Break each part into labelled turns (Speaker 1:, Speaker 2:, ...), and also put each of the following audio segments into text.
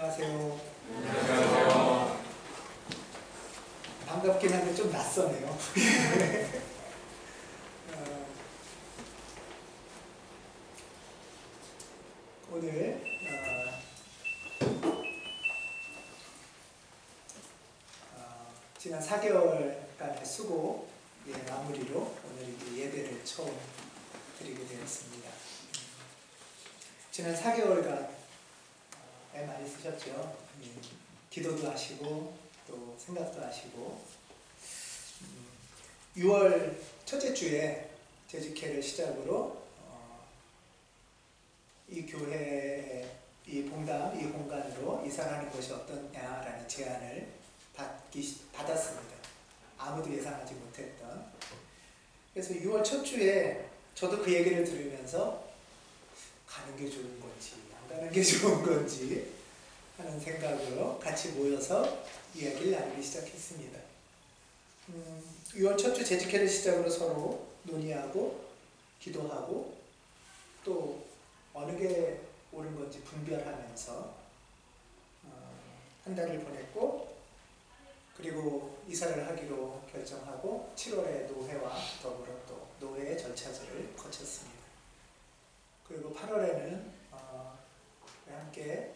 Speaker 1: 안녕하세요.
Speaker 2: 안녕하세요.
Speaker 1: 반갑긴 한데 좀 낯서네요. 오늘 지난 4개월간의 수고 마무리로 오늘 이제 예배를 처음 드리게 되었습니다. 지난 4개월간 애 많이 쓰셨죠? 기도도 하시고 또 생각도 하시고 6월 첫째 주에 재직회를 시작으로 이 교회의 이 봉담, 이 공간으로 이사하는 것이 어떠냐라는 제안을 받았습니다. 아무도 예상하지 못했던. 그래서 6월 첫 주에 저도 그 얘기를 들으면서 가는 게 좋은 건지 안 가는 게 좋은 건지 하는 생각으로 같이 모여서 이야기를 나누기 시작했습니다. 6월 첫 주 재직회를 시작으로 서로 논의하고 기도하고 또 어느 게 옳은 건지 분별하면서 한 달을 보냈고, 그리고 이사를 하기로 결정하고 7월에 노회와 더불어 또 노회의 절차들을 거쳤습니다. 그리고 8월에는 함께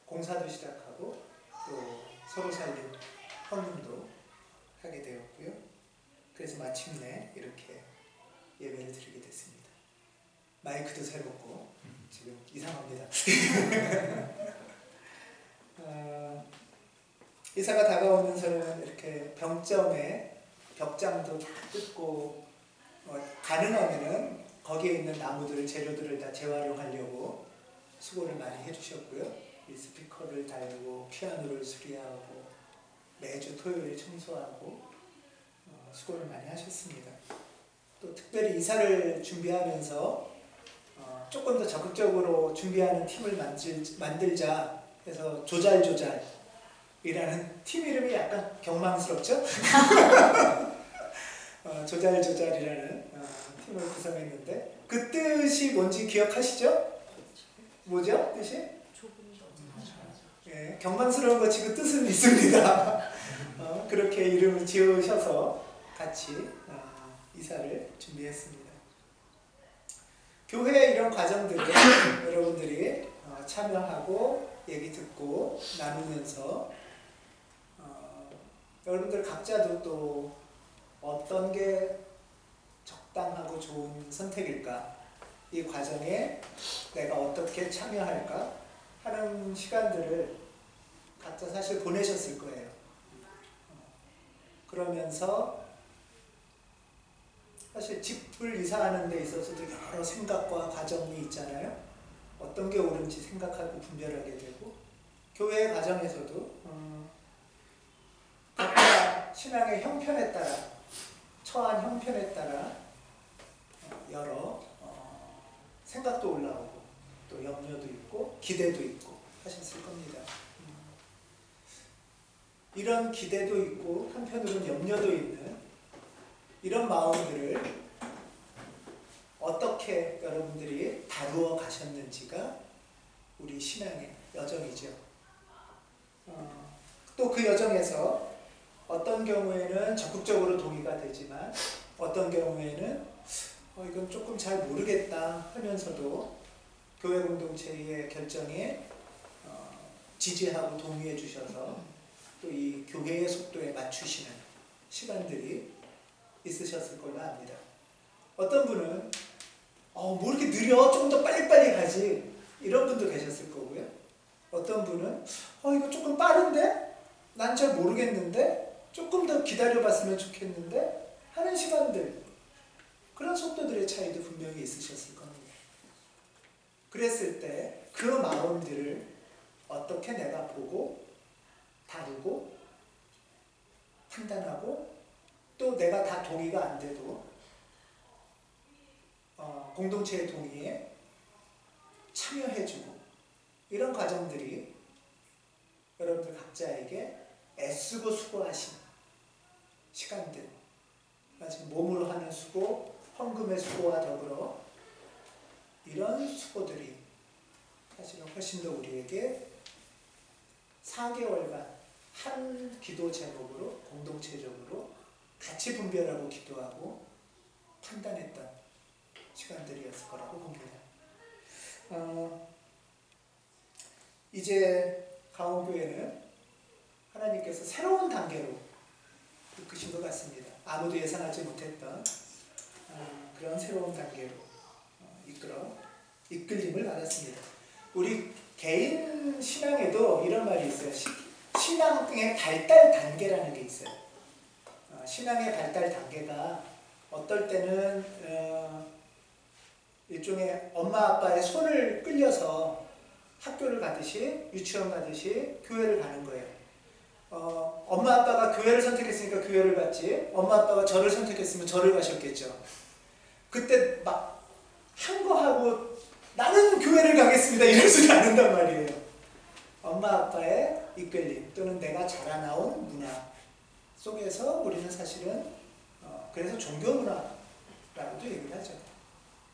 Speaker 1: 공사도 시작하고 또 서로 살림 헌금도 하게 되었고요. 그래서 마침내 이렇게 예배를 드리게 됐습니다. 마이크도 새롭고 지금 이상합니다. 이사가 다가오면서는 이렇게 병점에 벽장도 다 뜯고 가능하면은 거기에 있는 나무들을, 재료들을 다 재활용하려고 수고를 많이 해주셨고요. 이 스피커를 달고 피아노를 수리하고 매주 토요일 청소하고 수고를 많이 하셨습니다. 또 특별히 이사를 준비하면서 조금 더 적극적으로 준비하는 팀을 만들자 해서 조잘이라는 팀 이름이 약간 경망스럽죠? 조잘이라는 팀을 구성했는데 그 뜻이 뭔지 기억하시죠? 뭐죠? 뜻이? 예, 경망스러운 것 치고 뜻은 있습니다. 그렇게 이름을 지으셔서 같이 이사를 준비했습니다. 교회의 이런 과정들을 여러분들이 참여하고 얘기 듣고 나누면서 여러분들 각자도 또 어떤 게 적당하고 좋은 선택일까, 이 과정에 내가 어떻게 참여할까 하는 시간들을 각자 사실 보내셨을 거예요. 그러면서 사실 집을 이사하는 데 있어서도 여러 생각과 과정이 있잖아요. 어떤 게 옳은지 생각하고 분별하게 되고, 교회 과정에서도 각자 신앙의 형편에 따라, 처한 형편에 따라 여러 생각도 올라오고 또 염려도 있고 기대도 있고 하셨을 겁니다. 이런 기대도 있고 한편으로는 염려도 있는 이런 마음들을 어떻게 여러분들이 다루어 가셨는지가 우리 신앙의 여정이죠. 또 그 여정에서 어떤 경우에는 적극적으로 동의가 되지만 어떤 경우에는 이건 조금 잘 모르겠다 하면서도 교회 공동체의 결정에 지지하고 동의해 주셔서 또 이 교회의 속도에 맞추시는 시간들이 있으셨을 걸로 압니다. 어떤 분은 뭐 이렇게 느려, 좀 더 빨리빨리 가지, 이런 분도 계셨을 거고요. 어떤 분은 이거 조금 빠른데? 난 잘 모르겠는데? 조금 더 기다려봤으면 좋겠는데? 하는 시간들, 그런 속도들의 차이도 분명히 있으셨을 겁니다. 그랬을 때 그 마음들을 어떻게 내가 보고 다루고 판단하고 또 내가 다 동의가 안 돼도 공동체의 동의에 참여해주고, 이런 과정들이 여러분들 각자에게 애쓰고 수고하신 시간들, 지금 몸으로 하는 수고, 헌금의 수고와 더불어 이런 수고들이 사실은 훨씬 더 우리에게 4개월간 한 기도 제목으로 공동체적으로 같이 분별하고 기도하고 판단했던 시간들이었을 거라고 봅니다. 이제 가온교회는 하나님께서 새로운 단계로 이끄신 것 같습니다. 아무도 예상하지 못했던 그런 새로운 단계로 이끌림을 받았습니다. 우리 개인 신앙에도 이런 말이 있어요. 신앙의 발달 단계라는 게 있어요. 신앙의 발달 단계가 어떨 때는 일종의 엄마 아빠의 손을 끌려서 학교를 가듯이 유치원 가듯이 교회를 가는 거예요. 엄마 아빠가 교회를 선택했으니까 교회를 갔지, 엄마 아빠가 저를 선택했으면 저를 가셨겠죠. 그때 막 한 거 하고 나는 교회를 가겠습니다 이러지 않는단 말이에요. 엄마 아빠의 이끌림 또는 내가 자라나온 문화 속에서 우리는 사실은 그래서 종교 문화라고도 얘기를 하죠.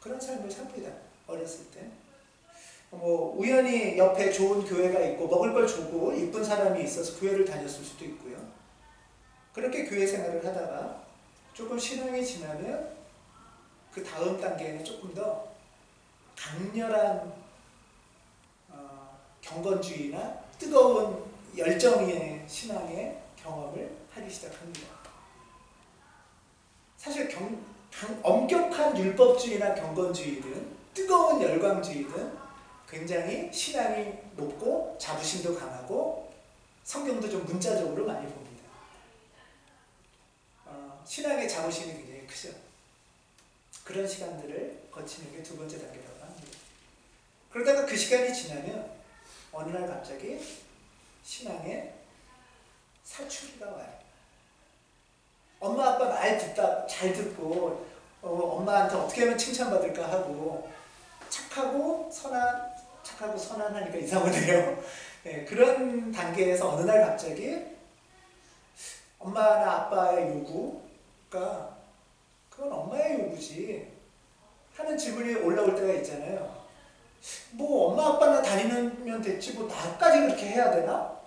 Speaker 1: 그런 삶을 삽니다. 어렸을 때. 우연히 옆에 좋은 교회가 있고 먹을 걸 주고 이쁜 사람이 있어서 교회를 다녔을 수도 있고요. 그렇게 교회 생활을 하다가 조금 신앙이 지나면 그 다음 단계에는 조금 더 강렬한 경건주의나 뜨거운 열정의 신앙의 경험을 하기 시작합니다. 사실 엄격한 율법주의나 경건주의든 뜨거운 열광주의든 굉장히 신앙이 높고 자부심도 강하고 성경도 좀 문자적으로 많이 봅니다. 신앙의 자부심이 굉장히 크죠. 그런 시간들을 거치는 게 두 번째 단계라고 합니다. 그러다가 그 시간이 지나면 어느 날 갑자기 신앙에 사춘기가 와요. 엄마 아빠 말 잘 듣고 엄마한테 어떻게 하면 칭찬받을까 하고 착하고 선한하니까 이상하네요. 네, 그런 단계에서 어느 날 갑자기 엄마나 아빠의 요구가 그건 엄마의 요구지 하는 질문이 올라올 때가 있잖아요. 뭐 엄마 아빠나 다니면 됐지 뭐 나까지 그렇게 해야 되나?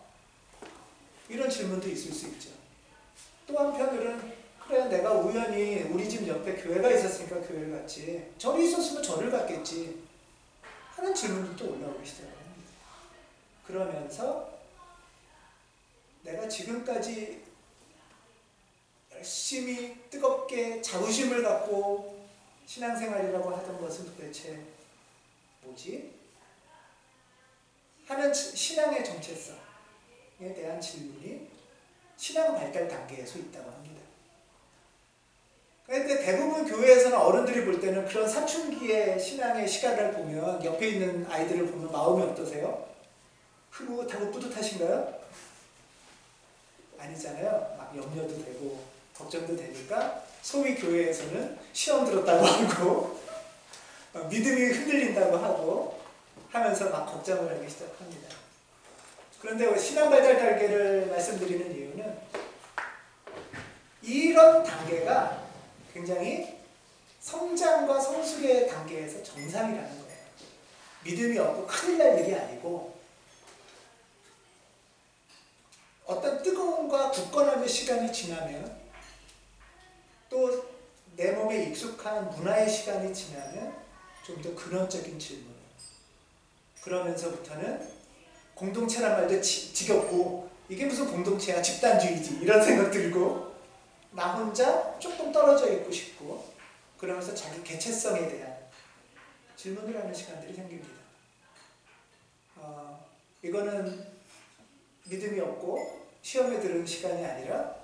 Speaker 1: 이런 질문도 있을 수 있죠. 또 한편으로는 그래 내가 우연히 우리 집 옆에 교회가 있었으니까 교회를 갔지 절이 있었으면 절을 갔겠지 하는 질문도 또 올라오기 시작합니다. 그러면서 내가 지금까지 열심히 뜨겁게 자부심을 갖고 신앙생활이라고 하던 것은 도대체 뭐지? 하는 신앙의 정체성에 대한 질문이 신앙 발달 단계에서 있다고 합니다. 그런데 대부분 교회에서는 어른들이 볼 때는 그런 사춘기의 신앙의 시간을 보면 옆에 있는 아이들을 보면 마음이 어떠세요? 흐뭇하고 뿌듯하신가요? 아니잖아요. 막 염려도 되고 걱정도 되니까 소위 교회에서는 시험 들었다고 하고 믿음이 흔들린다고 하고 하면서 막 걱정을 하기 시작합니다. 그런데 신앙 발달 단계를 말씀드리는 이유는 이런 단계가 굉장히 성장과 성숙의 단계에서 정상이라는 거예요. 믿음이 없고 큰일 날 일이 아니고 어떤 뜨거움과 굳건함의 시간이 지나면 또 내 몸에 익숙한 문화의 시간이 지나면 좀 더 근원적인 질문 그러면서부터는 공동체란 말도 지겹고 이게 무슨 공동체야 집단주의지 이런 생각 들고 나 혼자 조금 떨어져 있고 싶고 그러면서 자기 개체성에 대한 질문을 하는 시간들이 생깁니다. 이거는 믿음이 없고 시험에 들은 시간이 아니라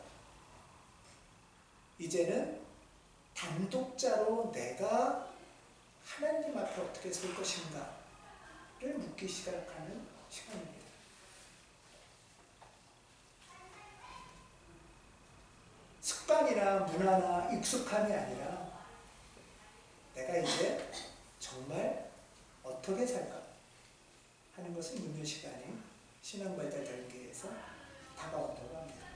Speaker 1: 이제는 단독자로 내가 하나님 앞에 어떻게 설 것인가를 묻기 시작하는 시간입니다. 습관이나 문화나 익숙함이 아니라 내가 이제 정말 어떻게 살까 하는 것을 묻는 시간이 신앙 발달 단계에서 다가온다고 합니다.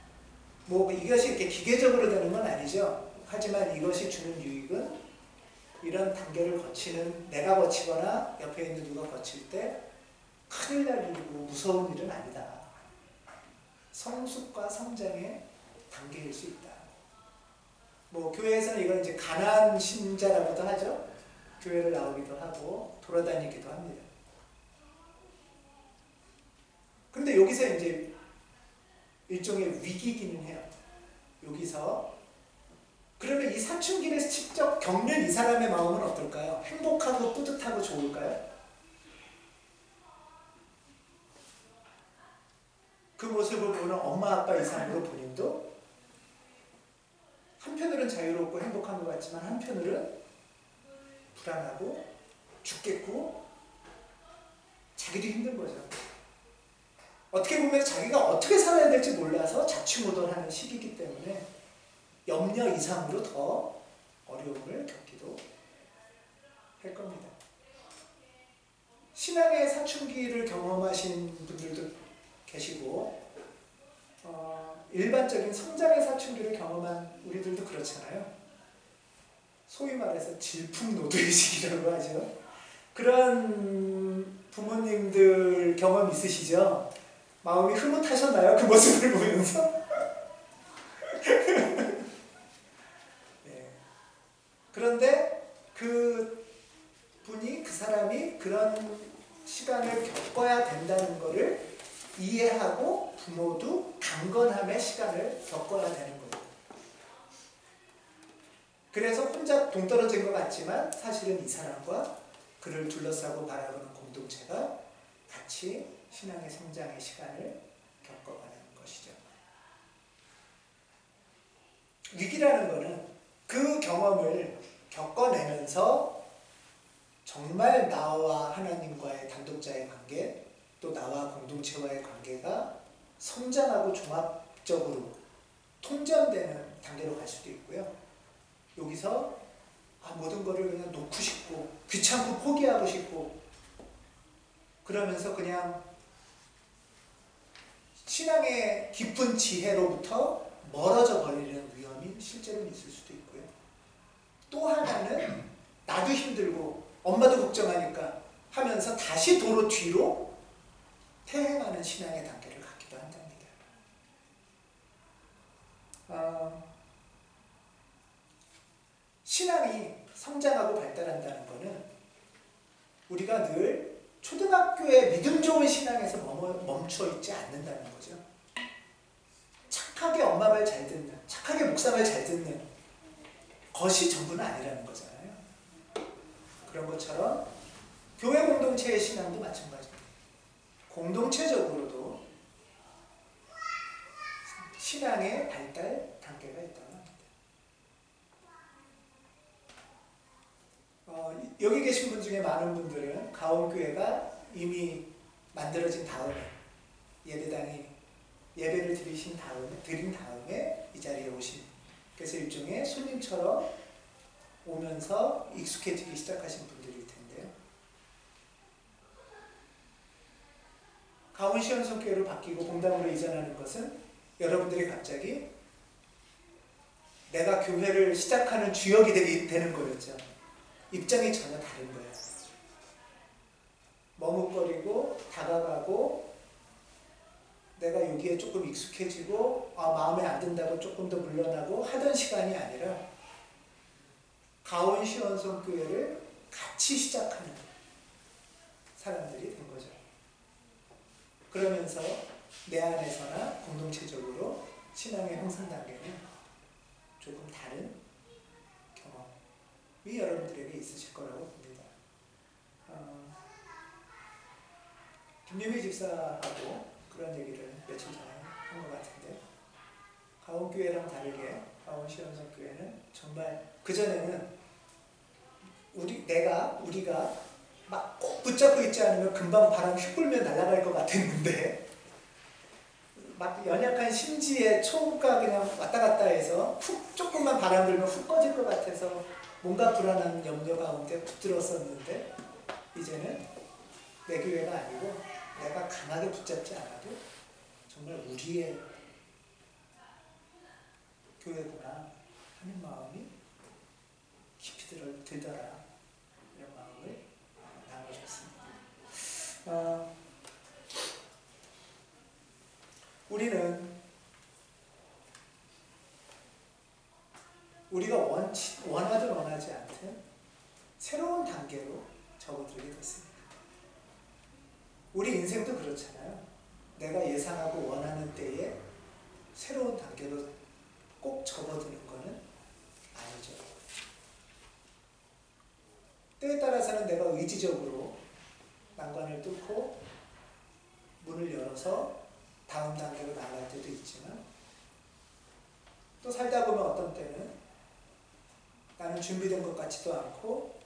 Speaker 1: 뭐 이것이 이렇게 기계적으로 되는 건 아니죠. 하지만 이것이 주는 유익은 이런 단계를 거치는 내가 거치거나 옆에 있는 누가 거칠 때 큰일 날 일이고 무서운 일은 아니다. 성숙과 성장의 단계일 수 있다. 뭐 교회에서는 이걸 이제 가난 신자라고도 하죠. 교회를 나오기도 하고 돌아다니기도 합니다. 근데 여기서 이제 일종의 위기기는 해요. 여기서 그러면 이 사춘기를 직접 겪는 이 사람의 마음은 어떨까요? 행복하고 뿌듯하고 좋을까요? 그 모습을 보는 엄마 아빠 이상으로 본인도 한편으로는 자유롭고 행복한 것 같지만 한편으로는 불안하고 죽겠고 자기도 힘든 거죠. 어떻게 보면 자기가 어떻게 살아야 될지 몰라서 자충우돌하는 시기이기 때문에 염려 이상으로 더 어려움을 겪기도 할 겁니다. 신앙의 사춘기를 경험하신 분들도 계시고 일반적인 성장의 사춘기를 경험한 우리들도 그렇잖아요. 소위 말해서 질풍노도의 시기라고 하죠. 그런 부모님들 경험 있으시죠? 마음이 흐뭇하셨나요? 그 모습을 보면서? 네. 그런데 그 분이, 그 사람이 그런 시간을 겪어야 된다는 것을 이해하고 부모도 강건함의 시간을 겪어야 되는 거예요. 그래서 혼자 동떨어진 것 같지만 사실은 이 사람과 그를 둘러싸고 바라보는 공동체가 같이 신앙의 성장의 시간을 겪어가는 것이죠. 위기라는 것은 그 경험을 겪어내면서 정말 나와 하나님과의 단독자의 관계, 또 나와 공동체와의 관계가 성장하고 종합적으로 통전되는 단계로 갈 수도 있고요. 여기서 모든 것을 그냥 놓고 싶고 귀찮고 포기하고 싶고 그러면서 그냥 신앙의 깊은 지혜로부터 멀어져 버리는 위험이 실제로 있을 수도 있고요. 또 하나는 나도 힘들고 엄마도 걱정하니까 하면서 다시 도로 뒤로 퇴행하는 신앙의 단계를 갖기도 한답니다. 신앙이 성장하고 발달한다는 것은 우리가 늘 초등학교의 믿음 좋은 신앙에서 멈춰 있지 않는다는 거죠. 착하게 엄마 말 잘 듣는, 착하게 목사 말 잘 듣는 것이 전부는 아니라는 거잖아요. 그런 것처럼 교회 공동체의 신앙도 마찬가지입니다. 공동체적으로도 신앙의 발달 단계가 있다고 합니다. 여기 계신 분 중에 많은 분들은 가온교회가 이미 만들어진 다음에 예배당이 예배를 드린 다음에 이 자리에 오신, 그래서 일종의 손님처럼 오면서 익숙해지기 시작하신 분들일 텐데요. 가온 시원성교회로 바뀌고 봉담으로 이전하는 것은 여러분들이 갑자기 내가 교회를 시작하는 주역이 되는 거였죠. 입장이 전혀 다른 거예요. 머뭇거리고 다가가고 내가 여기에 조금 익숙해지고 마음에 안 든다고 조금 더 물러나고 하던 시간이 아니라 가온 시원성교회를 같이 시작하는 사람들이 된 거죠. 그러면서 내 안에서나 공동체적으로 신앙의 형성 단계는 조금 다른 경험이 여러분들에게 있으실 거라고 봅니다. 김유미 집사하고 그런 얘기를 며칠 전에 한 것 같은데, 가온교회랑 다르게 가온시원성교회는 정말 그전에는 우리가 막 꼭 붙잡고 있지 않으면 금방 바람 휙 불면 날아갈 것 같았는데 막 연약한 심지에 초음파 그냥 왔다 갔다 해서 훅 조금만 바람 불면 훅 꺼질 것 같아서 뭔가 불안한 염려 가운데 붙들었었는데 이제는 내 교회가 아니고 내가 강하게 붙잡지 않아도 정말 우리의 교회구나 하는 마음이 깊이 들더라. 이런 마음을 나눠줬습니다. 우리는 우리가 원하든 원하지 않든 새로운 단계로 접어들게 됐습니다. 우리 인생도 그렇잖아요. 내가 예상하고 원하는 때에 새로운 단계로 꼭 접어드는 거는 아니죠. 때에 따라서는 내가 의지적으로 난관을 뚫고 문을 열어서 다음 단계로 나아갈 때도 있지만, 또 살다 보면 어떤 때는 나는 준비된 것 같지도 않고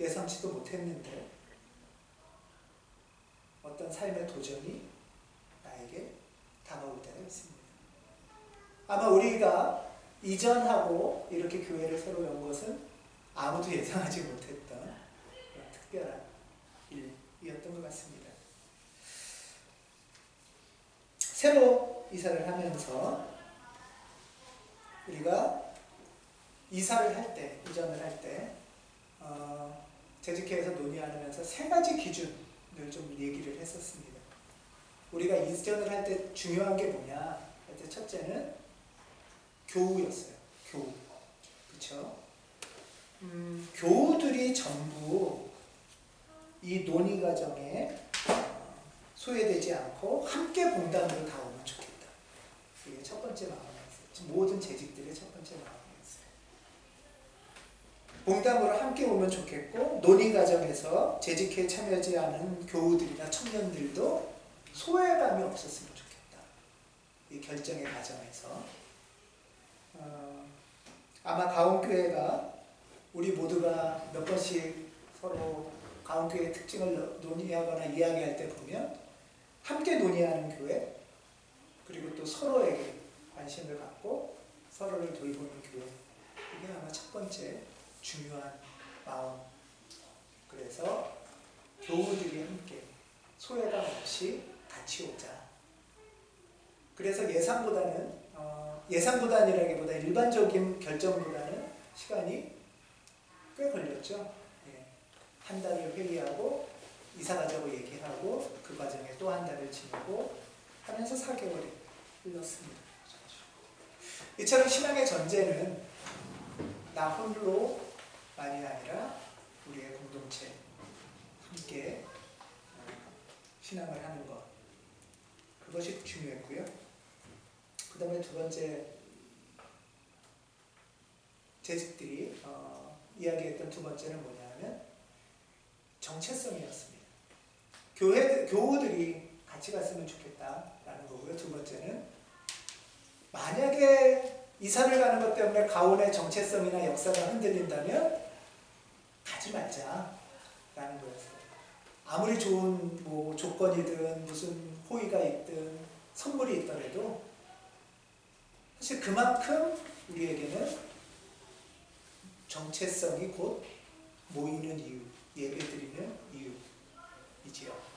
Speaker 1: 예상치도 못했는데 어떤 삶의 도전이 나에게 다가올 때가 있습니다. 아마 우리가 이전하고 이렇게 교회를 새로 연 것은 아무도 예상하지 못했던 그런 특별한 일이었던 것 같습니다. 새로 이사를 하면서 우리가 이사를 할 때, 이전을 할 때 재직회에서 논의하면서 세 가지 기준을 좀 얘기를 했었습니다. 우리가 이전을 할 때 중요한 게 뭐냐 할 때 첫째는 교우였어요. 교우. 그렇죠? 교우들이 전부 이 논의 과정에 소외되지 않고 함께 봉담으로 다 오면 좋겠다. 이게 첫 번째 마음이었어요. 모든 재직들의 첫 번째 마음이었어요. 봉담으로 함께 오면 좋겠고, 논의 과정에서 재직회에 참여하지 않은 교우들이나 청년들도 소외감이 없었으면 좋겠다. 이 결정의 과정에서 아마 가온교회가 우리 모두가 몇 번씩 서로 가온교회의 특징을 논의하거나 이야기할 때 보면 함께 논의하는 교회, 그리고 또 서로에게 관심을 갖고 서로를 돌보는 교회, 이게 아마 첫 번째 중요한 마음. 그래서 교우들이 함께 소외감 없이 같이 오자. 그래서 예상보다니라기보다 일반적인 결정보다는 시간이 꽤 걸렸죠. 예. 한 달을 회의하고 이사 가자고 얘기하고 그 과정에 또 한 달을 지내고 하면서 4개월이 흘렀습니다. 이처럼 신앙의 전제는 나 홀로만이 아니라 우리의 공동체 함께 신앙을 하는 것, 그것이 중요했고요. 그 다음에 두 번째 재직들이 이야기했던 두 번째는 뭐냐면 정체성이었습니다. 교우들이 같이 갔으면 좋겠다라는 거고요. 두 번째는 만약에 이사를 가는 것 때문에 가온의 정체성이나 역사가 흔들린다면 가지 말자라는 거였어요. 아무리 좋은 조건이든 무슨 호의가 있든 선물이 있더라도 사실 그만큼 우리에게는 정체성이 곧 모이는 이유, 예배드리는 이유이지요.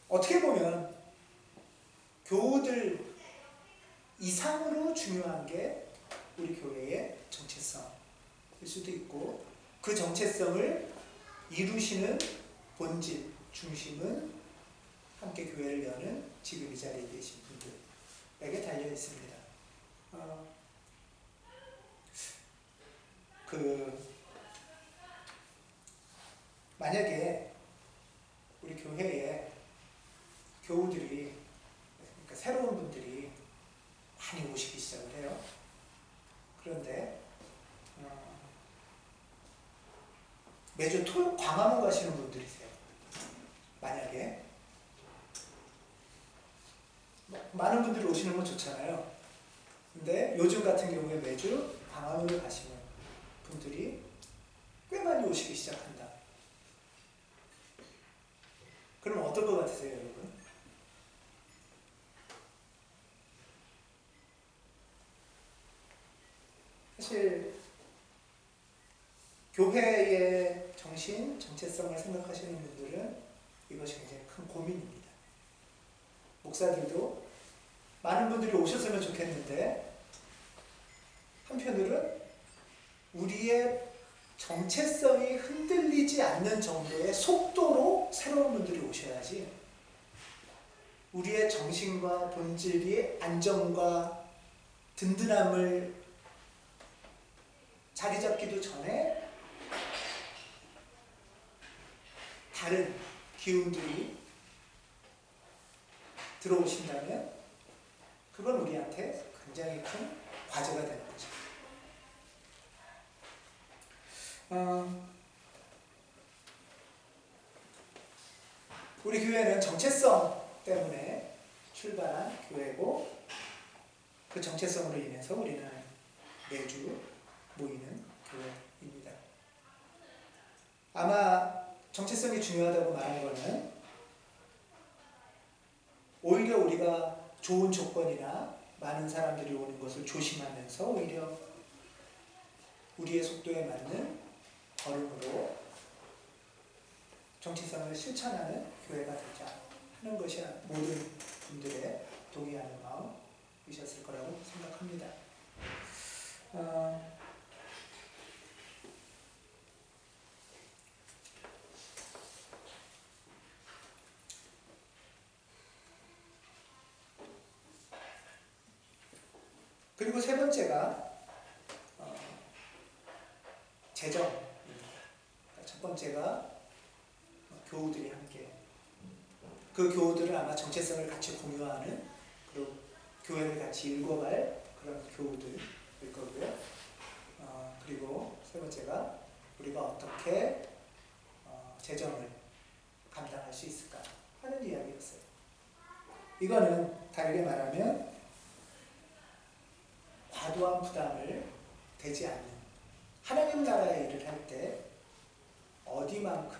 Speaker 1: 어떻게 보면 교우들 이상으로 중요한 게 우리 교회의 정체성일 수도 있고, 그 정체성을 이루시는 본질, 중심은 함께 교회를 여는 지금 이 자리에 계신 분들에게 달려 있습니다. 만약에 우리 교회에 교우들이, 그러니까 새로운 분들이 많이 오시기 시작을 해요. 그런데 매주 토요 광화문 가시는 분들이세요. 만약에 많은 분들이 오시는 건 좋잖아요. 근데 요즘 같은 경우에 매주 광화문을 가시는 분들이 꽤 많이 오시기 시작한다. 그럼 어떨 것 같으세요, 여러분? 사실 교회의 정신, 정체성을 생각하시는 분들은 이것이 굉장히 큰 고민입니다. 목사들도 많은 분들이 오셨으면 좋겠는데 한편으로는 우리의 정체성이 흔들리지 않는 정도의 속도로 새로운 분들이 오셔야지 우리의 정신과 본질이 안정과 든든함을 자리 잡기도 전에 다른 기운들이 들어오신다면 그건 우리한테 굉장히 큰 과제가 되는 거죠. 우리 교회는 정체성 때문에 출발한 교회고 그 정체성으로 인해서 우리는 매주 모이는 교회입니다. 아마 정체성이 중요하다고 말한 거는 오히려 우리가 좋은 조건이나 많은 사람들이 오는 것을 조심하면서 오히려 우리의 속도에 맞는 걸음으로 정체성을 실천하는 교회가 되자 하는 것이 모든 분들의 동의하는 마음이셨을 거라고 생각합니다. 그리고 세 번째가 재정입니다. 첫 번째가 교우들이 함께 그 교우들은 아마 정체성을 같이 공유하는 그리고 교회를 같이 읽어갈 그런 교우들일 거고요. 그리고 세 번째가 우리가 어떻게 재정을 감당할 수 있을까 하는 이야기였어요. 이거는 다르게 말하면 과도한 부담을 되지 않는 하나님 나라의 일을 할 때 어디만큼,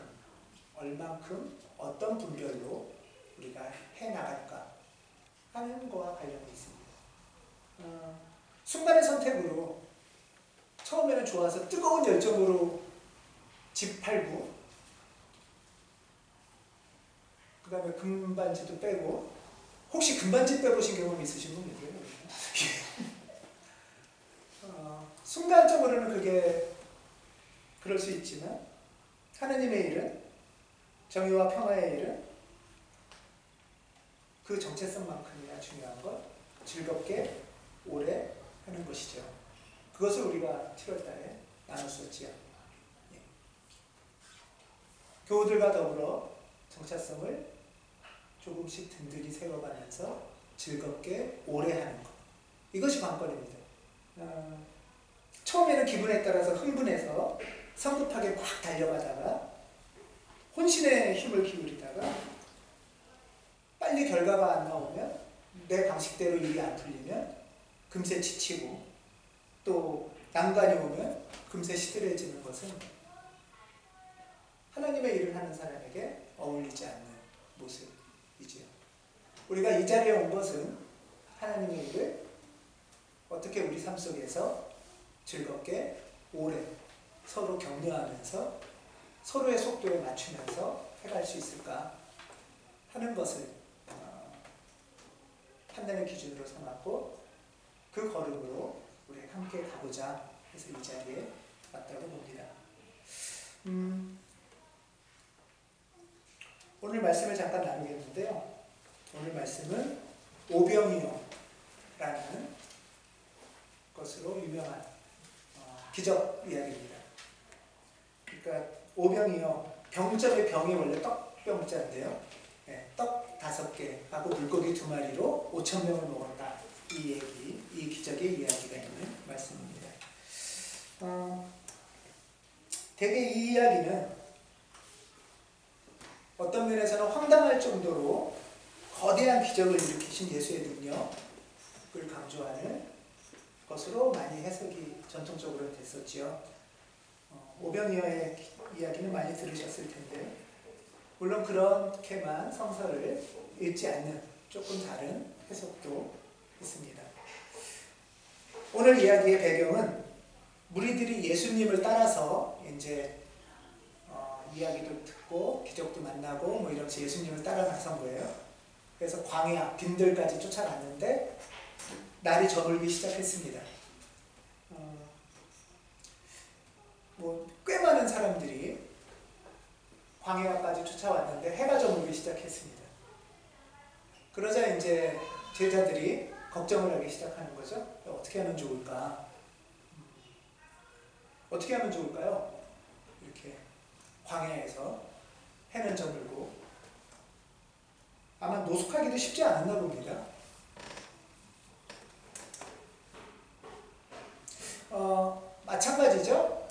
Speaker 1: 얼만큼, 어떤 분별로 우리가 해나갈까 하는 거와 관련이 있습니다. 순간의 선택으로 처음에는 좋아서 뜨거운 열정으로 집 팔고 그 다음에 금반지도 빼고 혹시 금반지 빼보신 경험 있으신 분 계세요? 순간적으로는 그게 그럴 수 있지만 하나님의 일은 정의와 평화의 일은 그 정체성만큼이나 중요한 것 즐겁게 오래 하는 것이죠. 그것을 우리가 7월 달에 나눴었지요. 예. 교우들과 더불어 정체성을 조금씩 든든히 세워가면서 즐겁게 오래 하는 것. 이것이 관건입니다. 처음에는 기분에 따라서 흥분해서 성급하게 막 달려가다가 혼신의 힘을 기울이다가 빨리 결과가 안 나오면 내 방식대로 일이 안 풀리면 금세 지치고 또 난관이 오면 금세 시들해지는 것은 하나님의 일을 하는 사람에게 어울리지 않는 모습이지요. 우리가 이 자리에 온 것은 하나님의 일을 어떻게 우리 삶 속에서 즐겁게 오래 서로 격려하면서 서로의 속도에 맞추면서 해갈 수 있을까 하는 것을 판단의 기준으로 삼았고 그 걸음으로 우리 함께 가보자 해서 이 자리에 왔다고 봅니다. 오늘 말씀을 잠깐 나누겠는데요. 오늘 말씀은 오병이어라는 것으로 유명한 기적 이야기입니다. 그러니까 오병이어, 병점의 병이 원래 떡병자인데요. 네, 떡 5개 하고 물고기 2마리로 5,000명을 먹었다. 이 얘기, 이 기적의 이야기가 있는 말씀입니다. 대개 이 이야기는 어떤 면에서는 황당할 정도로 거대한 기적을 일으키신 예수의 능력을 강조하는 것으로 많이 해석이 전통적으로 됐었지요. 오병이어의 이야기는 많이 들으셨을 텐데 물론 그렇게만 성서를 읽지 않는 조금 다른 해석도 있습니다. 오늘 이야기의 배경은 무리들이 예수님을 따라서 이제 이야기도 듣고 기적도 만나고 뭐 이러면서 예수님을 따라 나선 거예요. 그래서 광야 빈들까지 쫓아갔는데 날이 저물기 시작했습니다. 뭐 꽤 많은 사람들이 광야까지 쫓아왔는데 해가 저물기 시작했습니다. 그러자 이제 제자들이 걱정을 하기 시작하는 거죠. 어떻게 하면 좋을까? 어떻게 하면 좋을까요? 이렇게 광야에서 해는 저물고 아마 노숙하기도 쉽지 않았나 봅니다. 마찬가지죠.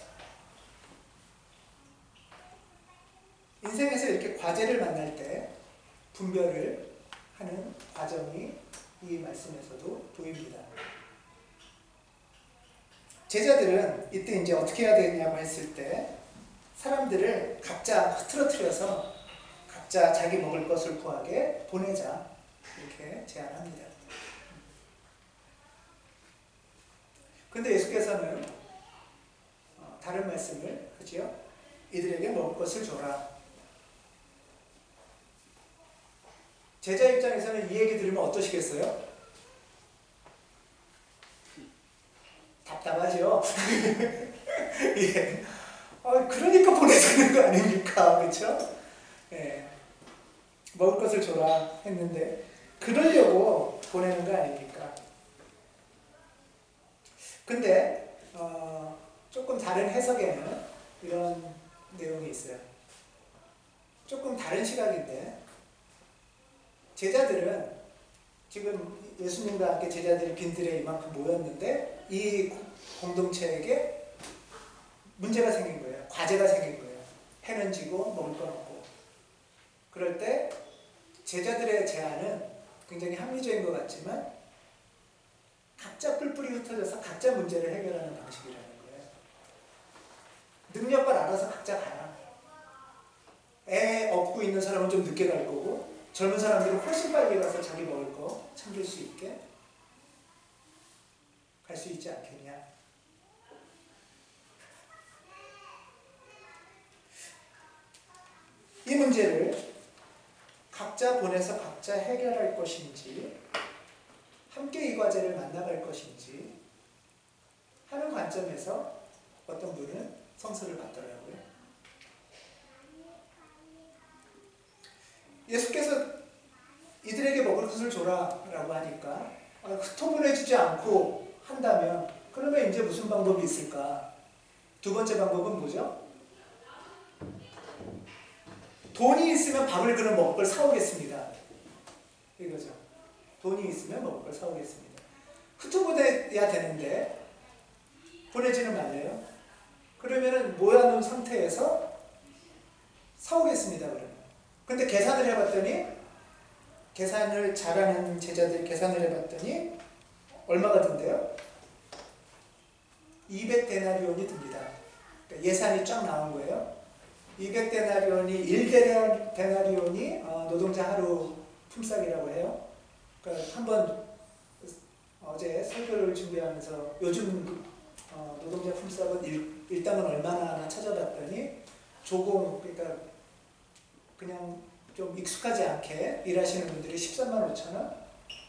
Speaker 1: 인생에서 이렇게 과제를 만날 때 분별을 하는 과정이 이 말씀에서도 보입니다. 제자들은 이때 이제 어떻게 해야 되냐고 했을 때 사람들을 각자 흐트러뜨려서 각자 자기 먹을 것을 구하게 보내자 이렇게 제안합니다. 근데 예수께서는 다른 말씀을 하지요. 이들에게 먹을 것을 줘라. 제자 입장에서는 이 얘기 들으면 어떠시겠어요? 답답하죠? 예. 그러니까 보내주는 거 아닙니까? 그렇죠? 예. 먹을 것을 줘라 했는데 그러려고 보내는 거 아닙니까? 근데 조금 다른 해석에는 이런 내용이 있어요. 조금 다른 시각인데 제자들은 지금 예수님과 함께 제자들이 빈들에 이만큼 모였는데 이 공동체에게 문제가 생긴 거예요. 과제가 생긴 거예요. 해는 지고 먹을 건 없고. 그럴 때 제자들의 제안은 굉장히 합리적인 것 같지만 각자 뿔뿔이 흩어져서 각자 문제를 해결하는 방식이라는 거예요. 능력을 알아서 각자 가라. 애 업고 있는 사람은 좀 늦게 갈 거고 젊은 사람들은 훨씬 빨리 가서 자기 먹을 거 챙길 수 있게 갈 수 있지 않겠냐. 이 문제를 각자 보내서 각자 해결할 것인지 함께 이 과제를 만나갈 것인지 하는 관점에서 어떤 분은 성서를 받더라고요. 예수께서 이들에게 먹을 것을 줘라 라고 하니까 흩어보내주지 않고 한다면 그러면 이제 무슨 방법이 있을까? 두 번째 방법은 뭐죠? 돈이 있으면 밥을 그럼 먹을 걸 사오겠습니다. 이거죠. 돈이 있으면 먹을 걸 사오겠습니다. 흩어보내야 되는데 보내지는 말래요. 그러면은 모아놓은 상태에서 사오겠습니다. 그러면. 근데 계산을 해봤더니 계산을 잘하는 제자들이 계산을 해봤더니 얼마가 든대요? 200데나리온이 듭니다. 그러니까 예산이 쫙 나온 거예요. 200데나리온이 1데나리온이 노동자 하루 품삯이라고 해요. 그러니까 한번 어제 설교를 준비하면서 요즘 노동자 품삯은 일당은 얼마나 하나 찾아봤더니 조공 그러니까 그냥 좀 익숙하지 않게 일하시는 분들이 13만 5천 원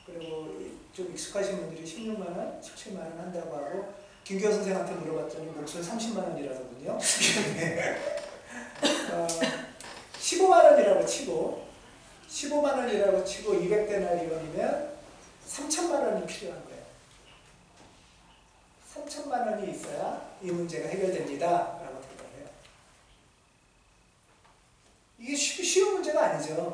Speaker 1: 그리고 좀 익숙하신 분들이 16만 원, 17만 원 한다고 하고 김기호 선생한테 물어봤더니 목소리 30만 원이라더군요. 15만 원이라고 치고 15만 원이라고 치고 200데나리온이면 3천만 원이 필요한 거예요. 3천만 원이 있어야 이 문제가 해결됩니다. 라고 대답해요. 이게 쉬운 문제가 아니죠.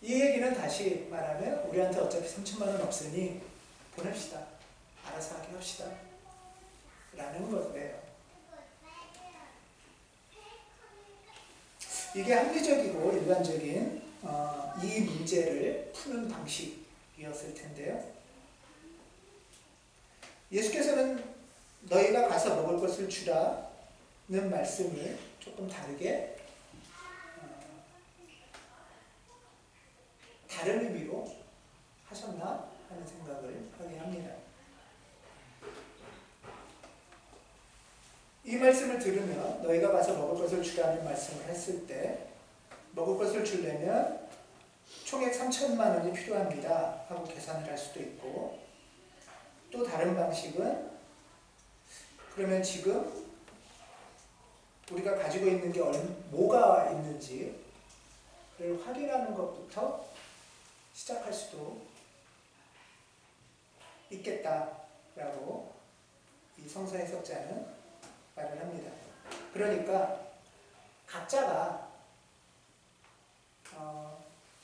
Speaker 1: 이 얘기는 다시 말하면 우리한테 어차피 3천만 원 없으니 보냅시다. 알아서 하게 합시다. 라는 거예요. 이게 합리적이고 일반적인 이 문제를 푸는 방식이었을 텐데요. 예수께서는 너희가 가서 먹을 것을 주라는 말씀을 조금 다르게 다른 의미로 하셨나 하는 생각을 하게 합니다. 이 말씀을 들으면 너희가 가서 먹을 것을 주라는 말씀을 했을 때 먹을 것을 주려면 총액 3천만 원이 필요합니다 하고 계산을 할 수도 있고 또 다른 방식은 그러면 지금 우리가 가지고 있는 게 뭐가 있는지를 확인하는 것부터 시작할 수도 있겠다라고 이 성서 해석자는 말을 합니다. 그러니까 각자가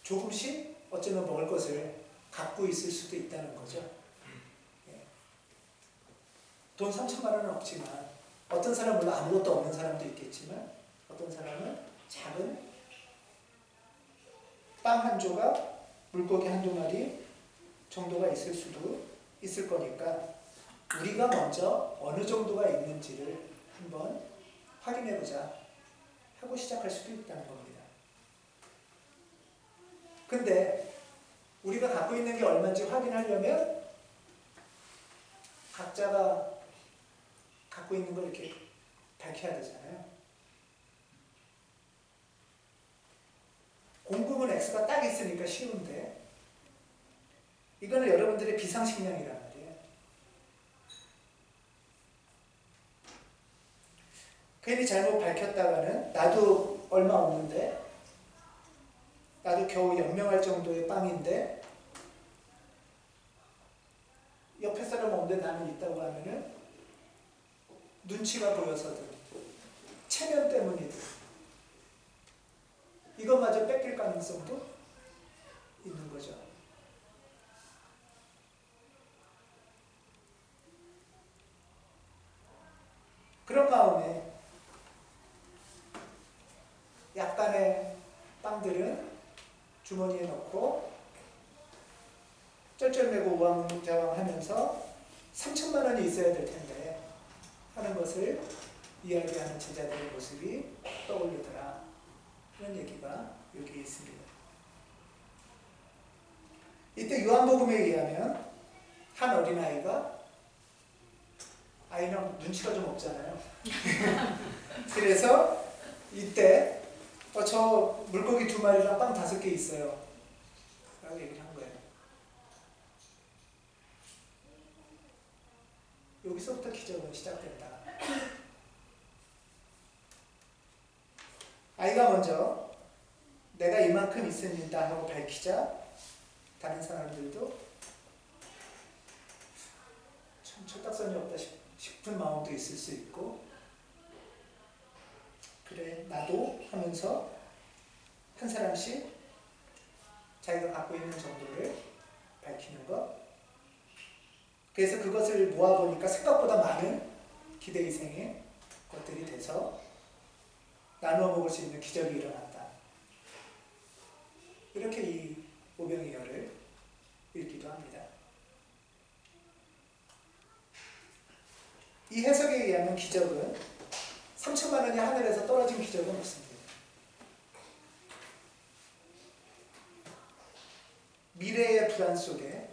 Speaker 1: 조금씩 어쩌면 먹을 것을 갖고 있을 수도 있다는 거죠. 예. 돈 3천만 원은 없지만 어떤 사람은 물론 아무것도 없는 사람도 있겠지만 어떤 사람은 작은 빵 한 조각, 물고기 한두 마리 정도가 있을 수도 있을 거니까 우리가 먼저 어느 정도가 있는지를 한번 확인해보자 하고 시작할 수도 있다는 겁니다. 근데 우리가 갖고 있는 게 얼마인지 확인하려면 각자가 갖고 있는 걸 이렇게 밝혀야 되잖아요. 공급은 X가 딱 있으니까 쉬운데 이거는 여러분들의 비상식량이란 말이에요. 괜히 잘못 밝혔다가는 나도 얼마 없는데 나도 겨우 연명할 정도의 빵인데 옆에 사람 없는데 나는 있다고 하면은 눈치가 보여서든 체면 때문이든 이것마저 뺏길 가능성도 있는 거죠. 그런 마음에 약간의 빵들은 주머니에 넣고 쩔쩔매고 우왕좌왕하면서 3천만 원이 있어야 될 텐데 하는 것을 이야기하는 제자들의 모습이 떠오르더라. 그런 얘기가 여기에 있습니다. 이때 요한복음에 의하면 한 어린아이가 아이는 눈치가 좀 없잖아요. 그래서 이때 저 물고기 2마리랑 빵 5개 있어요 라고 얘기를 한 거예요. 여기서부터 기적은 시작된다. 아이가 먼저 내가 이만큼 있습니다 하고 밝히자 다른 사람들도 참 철딱선이 없다 싶은 마음도 있을 수 있고 그래 나도 하면서 한 사람씩 자기가 갖고 있는 정도를 밝히는 것. 그래서 그것을 모아보니까 생각보다 많은 기대 이생의 것들이 돼서 나누어 먹을 수 있는 기적이 일어났다. 이렇게 이 오병이어를 읽기도 합니다. 이 해석에 의하면 기적은 3천만 원이 하늘에서 떨어진 기적은 없습니다. 미래의 불안 속에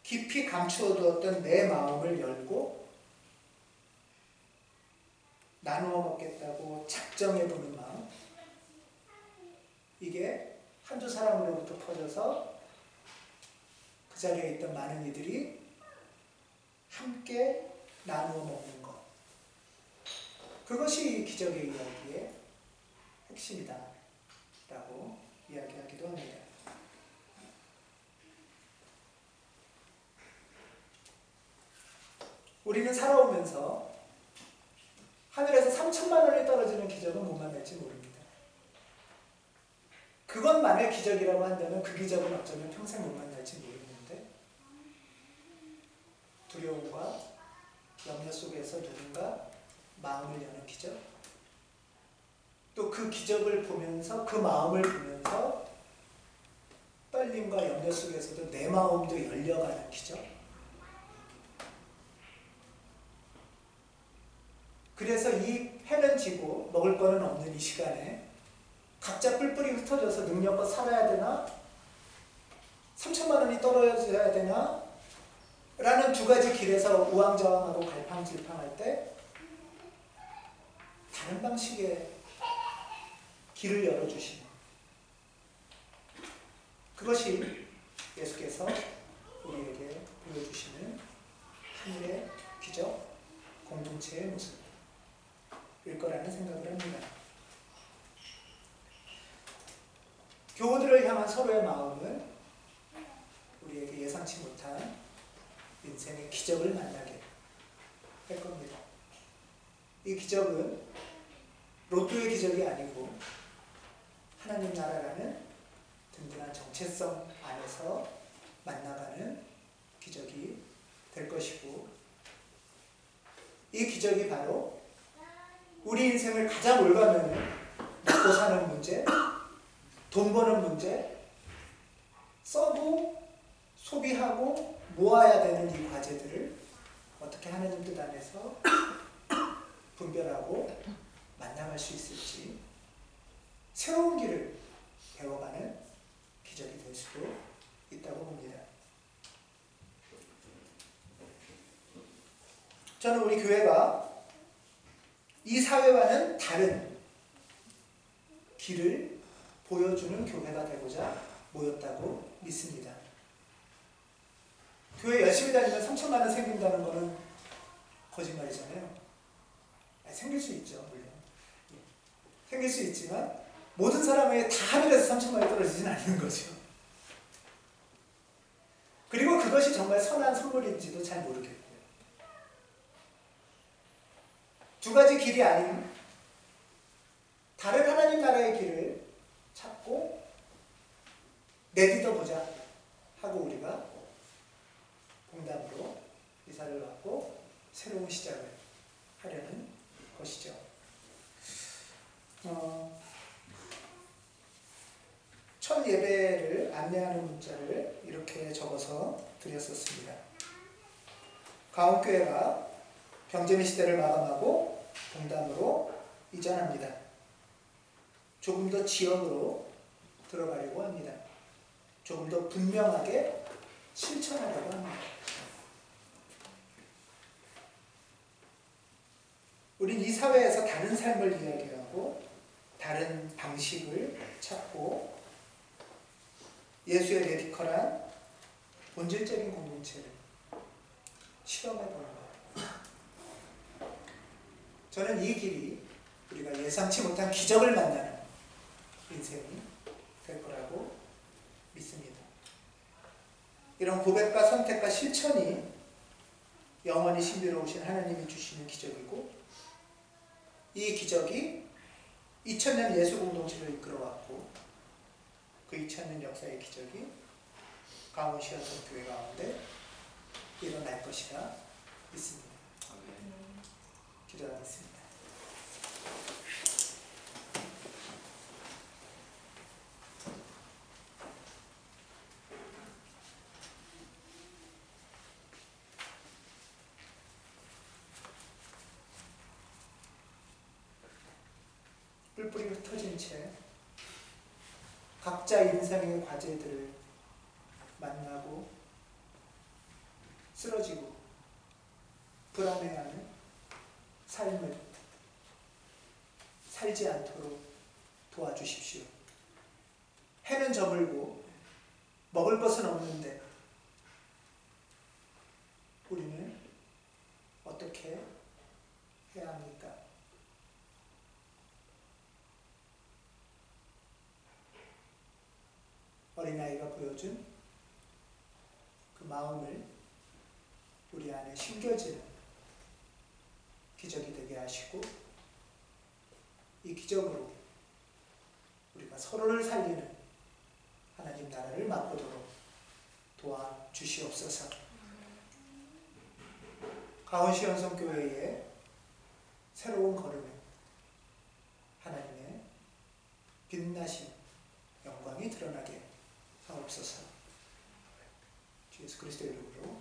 Speaker 1: 깊이 감추어두었던 내 마음을 열고 나누어 먹겠다고 작정해보는 마음, 이게 한두 사람으로부터 퍼져서 그 자리에 있던 많은 이들이 함께 나누어 먹는 것, 그것이 이 기적의 이야기의 핵심이다 라고 이야기하기도 합니다. 우리는 살아오면서 하늘에서 3천만 원이 떨어지는 기적은 못 만날지 모릅니다. 그것만의 기적이라고 한다면 그 기적은 어쩌면 평생 못 만날지 모르는데 두려움과 염려 속에서 누군가 마음을 여는 기적, 또 그 기적을 보면서 그 마음을 보면서 떨림과 염려 속에서도 내 마음도 열려가는 기적. 그래서 이 해는 지고 먹을 거는 없는 이 시간에 각자 뿔뿔이 흩어져서 능력껏 살아야 되나? 3천만 원이 떨어져야 되나? 라는 두 가지 길에서 우왕좌왕하고 갈팡질팡할 때 다른 방식의 길을 열어주시는, 그것이 예수께서 우리에게 보여주시는 하늘의 기적, 공동체의 모습, 거라는 생각을 합니다. 교우들을 향한 서로의 마음은 우리에게 예상치 못한 인생의 기적을 만나게 할 겁니다. 이 기적은 로또의 기적이 아니고 하나님 나라라는 든든한 정체성 안에서 만나가는 기적이 될 것이고, 이 기적이 바로 우리 인생을 가장 올가매는 먹고 사는 문제, 돈 버는 문제, 써도 소비하고 모아야 되는 이 과제들을 어떻게 하나님 뜻 안에서 분별하고 만나갈 수 있을지, 새로운 길을 배워가는 기적이 될 수도 있다고 봅니다. 저는 우리 교회가 이 사회와는 다른 길을 보여주는 교회가 되고자 모였다고 믿습니다. 교회 열심히 다니면 3천만 원 생긴다는 것은 거짓말이잖아요. 생길 수 있죠, 물론. 생길 수 있지만 모든 사람에게 다 하늘에서 3천만 원이 떨어지진 않는 거죠. 그리고 그것이 정말 선한 선물인지도 잘 모르겠고요. 두 가지 길이 아닌 다른 하나님 나라의 길을 찾고 내딛어보자 하고 우리가 공담으로 이사를 왔고 새로운 시작을 하려는 것이죠. 첫 예배를 안내하는 문자를 이렇게 적어서 드렸었습니다. 가온교회가 병재미 시대를 마감하고 동담으로 이전합니다. 조금 더 지역으로 들어가려고 합니다. 조금 더 분명하게 실천하려고 합니다. 우린 이 사회에서 다른 삶을 이야기하고 다른 방식을 찾고 예수의 레디컬한 본질적인 공동체를 실험해보는 거예요. 저는 이 길이 우리가 예상치 못한 기적을 만나는 인생이 될 거라고 믿습니다. 이런 고백과 선택과 실천이 영원히 신비로우신 하나님이 주시는 기적이고, 이 기적이 2000년 예수 공동체를 이끌어왔고, 그 2000년 역사의 기적이 강원 시연성 교회 가운데 일어날 것이라 믿습니다. 기도하겠습니다. 뿔뿔이 흩어진 채 각자 인생의 과제들을 만나고 쓰러지고 불안해하는 삶을 살지 않도록 도와주십시오. 해는 저물고 먹을 것은 없는데 우리는 어떻게 해야 합니까? 어린아이가 보여준 그 마음을 우리 안에 심겨지는 기적이 되게 하시고, 이 기적으로 우리가 서로를 살리는 하나님 나라를 맛보도록 도와주시옵소서. 가온시연성교회의 새로운 걸음에 하나님의 빛나신 영광이 드러나게 하옵소서. 주 예수 그리스도의 이름으로